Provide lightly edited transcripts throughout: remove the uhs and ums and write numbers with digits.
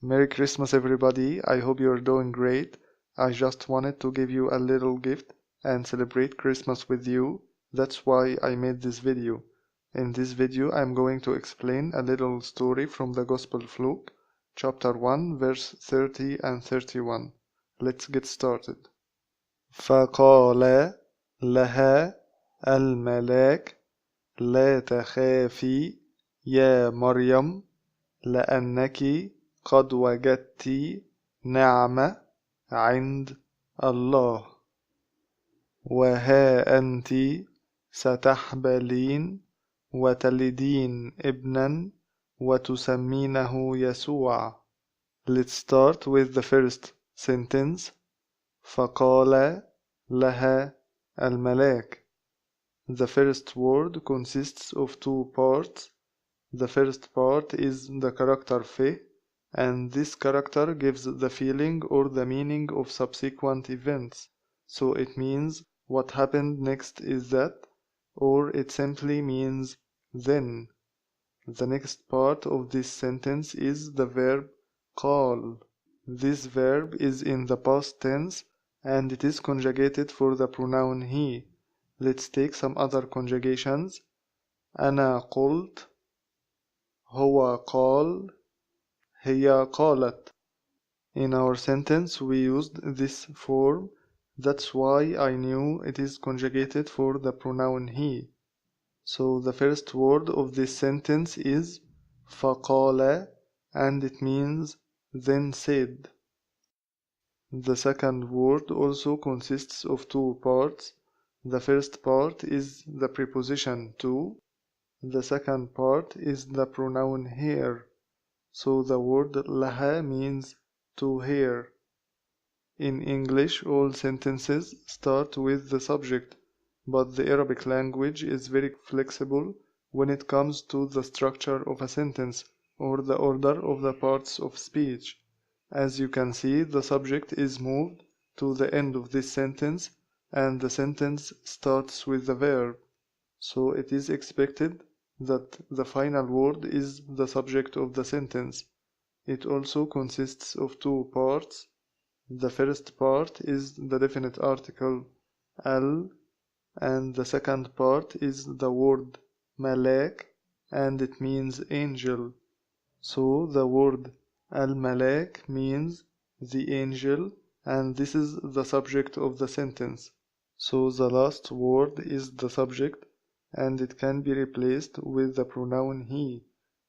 Merry Christmas, everybody. I hope you're doing great. I just wanted to give you a little gift and celebrate Christmas with you. That's why I made this video. In this video, I'm going to explain a little story from the Gospel of Luke, chapter 1, verse 30 and 31. Let's get started. فقال لها الملاك لا تخافي يا مريم لأنك قد وجدت نعمة عند الله وها أنت ستحبلين وتلدين ابنا وتسمينه يسوع. Let's start with the first sentence. فقال لها الملاك. The first word consists of two parts. The first part is the character fe, and this character gives the feeling or the meaning of subsequent events. So it means what happened next is that, or it simply means then. The next part of this sentence is the verb قال. This verb is in the past tense and it is conjugated for the pronoun he. Let's take some other conjugations. أنا قلت هو قال هي قالت. In our sentence we used this form, that's why I knew it is conjugated for the pronoun he. So the first word of this sentence is فقال and it means then said. The second word also consists of two parts. The first part is the preposition to. The second part is the pronoun hear. So the word laha means to hear. In English, all sentences start with the subject, but the Arabic language is very flexible when it comes to the structure of a sentence or the order of the parts of speech. As you can see, the subject is moved to the end of this sentence and the sentence starts with the verb. So it is expected that the final word is the subject of the sentence. It also consists of two parts. The first part is the definite article al, and the second part is the word malak, and it means angel. So the word al-malak means the angel, and this is the subject of the sentence. So the last word is the subject, and it can be replaced with the pronoun he.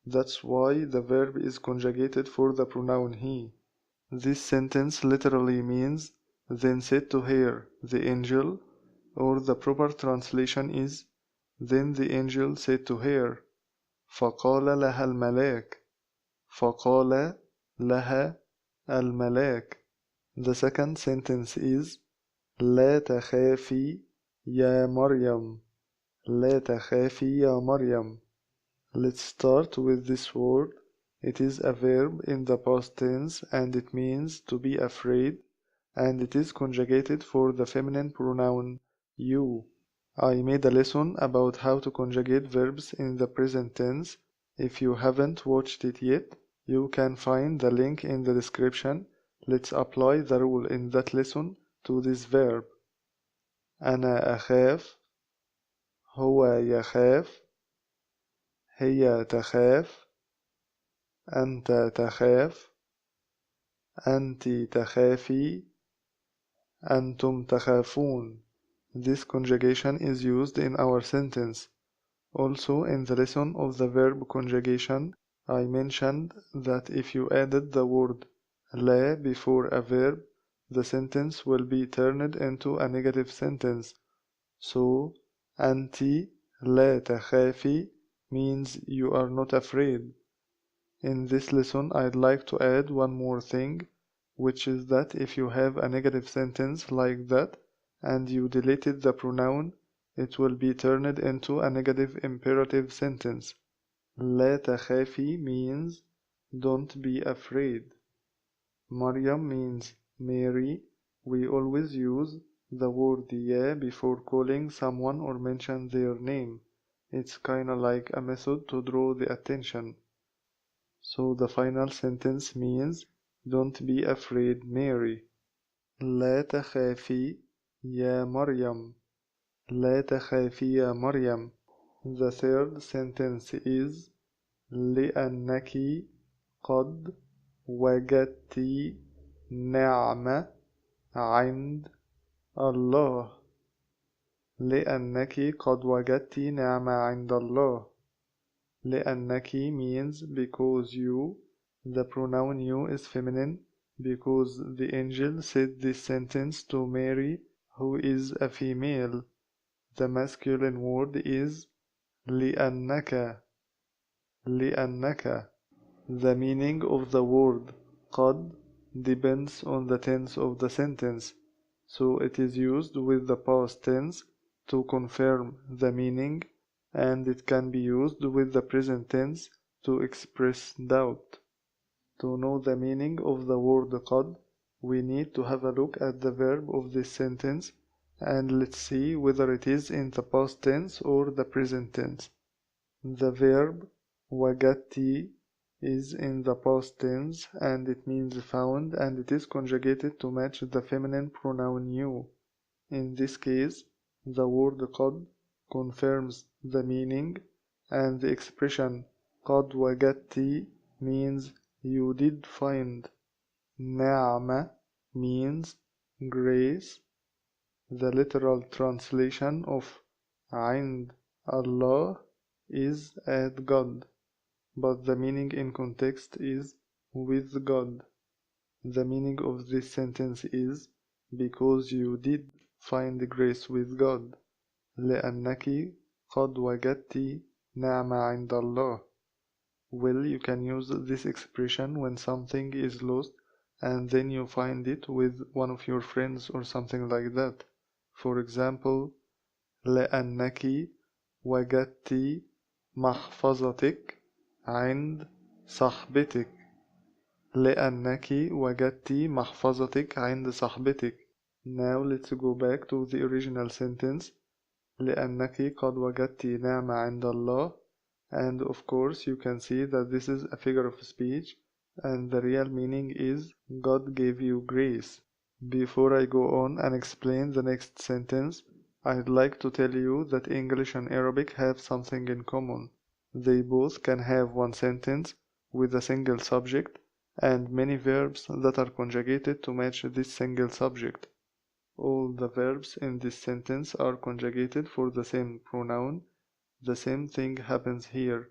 That's why the verb is conjugated for the pronoun he. This sentence literally means then said to her, the angel, or the proper translation is then the angel said to her. فقال لها الملاك. فقال لها الملاك. The second sentence is لا تخافي يا مريم. لا تخافي يا مريم. Let's start with this word. It is a verb in the past tense and it means to be afraid, and it is conjugated for the feminine pronoun you. I made a lesson about how to conjugate verbs in the present tense. If you haven't watched it yet, you can find the link in the description. Let's apply the rule in that lesson to this verb. أنا أخاف. هو يخاف. هي تخاف. أنت تخاف. أنت تخافي. أنتم تخافون. This conjugation is used in our sentence. Also, in the lesson of the verb conjugation, I mentioned that if you added the word لا before a verb, the sentence will be turned into a negative sentence. So, أنت لا تخافي means you are not afraid. In this lesson, I'd like to add one more thing, which is that if you have a negative sentence like that and you deleted the pronoun, it will be turned into a negative imperative sentence. لا تخافي means don't be afraid. Maryam means Mary. We always use the word ya before calling someone or mention their name. It's kinda like a method to draw the attention. So the final sentence means, don't be afraid, Mary. لا تخافي يا مريم. لا تخافي يا مريم. The third sentence is لأنك قد وجدت نعمة عند الله. لأنك قد وجدت نعمة عند الله. لأنك means because you. The pronoun you is feminine because the angel said this sentence to Mary, who is a female. The masculine word is لأنك. لأنك. The meaning of the word قد depends on the tense of the sentence, so it is used with the past tense to confirm the meaning, and it can be used with the present tense to express doubt. To know the meaning of the word قد, we need to have a look at the verb of this sentence, and let's see whether it is in the past tense or the present tense. The verb وجدت is in the past tense and it means found, and it is conjugated to match the feminine pronoun you. In this case, the word قد confirms the meaning, and the expression قد وجدت means you did find. نعمة means grace. The literal translation of عند Allah is at God, but the meaning in context is with God. The meaning of this sentence is because you did find grace with God. لأنك قد وجدت نعمة عند الله. Well, you can use this expression when something is lost and then you find it with one of your friends or something like that. For example, لأنك وجدت محفظتك عند صاحبتك. لأنك وجدت محفظتك عند صاحبتك. Now let's go back to the original sentence. لأنك قد وجدت نعمة عند الله. And of course you can see that this is a figure of speech and the real meaning is God gave you grace. Before I go on and explain the next sentence, I'd like to tell you that English and Arabic have something in common. They both can have one sentence with a single subject and many verbs that are conjugated to match this single subject. All the verbs in this sentence are conjugated for the same pronoun. The same thing happens here.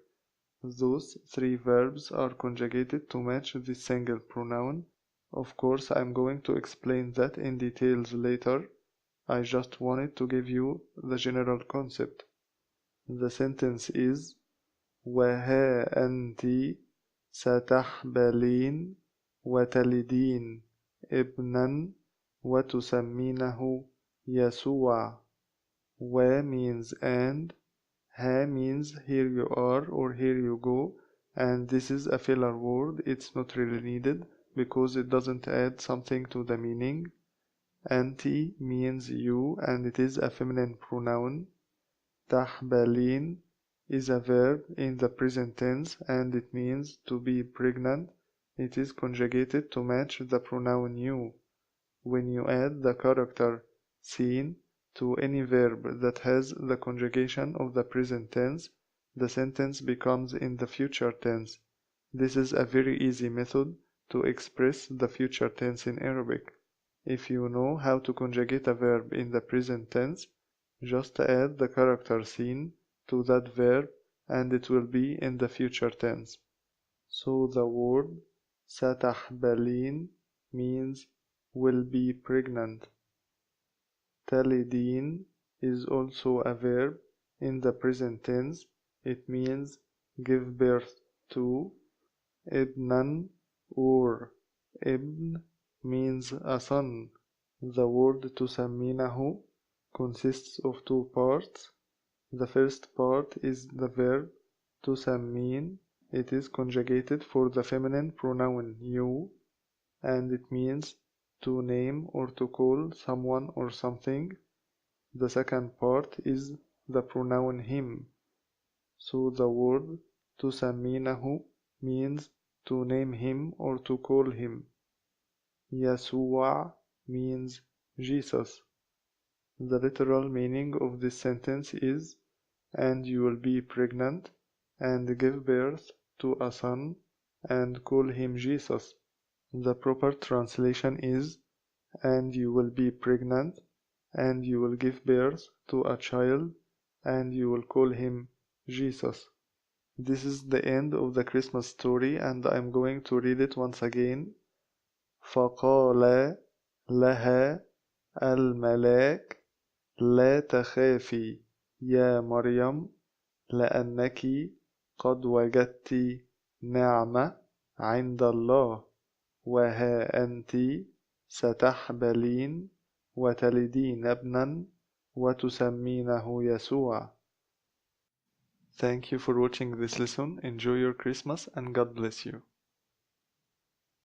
Those three verbs are conjugated to match this single pronoun. Of course, I'm going to explain that in details later. I just wanted to give you the general concept. The sentence is وها أنت ستحبلين وتلدين ابنا وتسمينه يسوع. و means and, ha means here you are or here you go, and this is a filler word. It's not really needed because it doesn't add something to the meaning. Anti means you and it is a feminine pronoun. تحبلين is a verb in the present tense and it means to be pregnant. It is conjugated to match the pronoun you. When you add the character seen to any verb that has the conjugation of the present tense, the sentence becomes in the future tense. This is a very easy method to express the future tense in Arabic. If you know how to conjugate a verb in the present tense, just add the character seen to that verb and it will be in the future tense. So the word ستحبلين means will be pregnant. تلدين is also a verb in the present tense. It means give birth to. ابنا or ابن means a son. The word تسمينه consists of two parts. The first part is the verb تسمين. It is conjugated for the feminine pronoun you, and it means to name or to call someone or something. The second part is the pronoun him. So the word تسمينه means to name him or to call him. Yeshua means Jesus. The literal meaning of this sentence is, and you will be pregnant and give birth to a son and call him Jesus. The proper translation is, and you will be pregnant and you will give birth to a child and you will call him Jesus. This is the end of the Christmas story, and I'm going to read it once again. فقال لها الملاك لا تخافي يا مريم لأنك قد وجدت نعمة عند الله وها أنت ستحبلين وتلدين ابنا وتسمينه يسوع. Thank you for watching this lesson. Enjoy your Christmas and God bless you.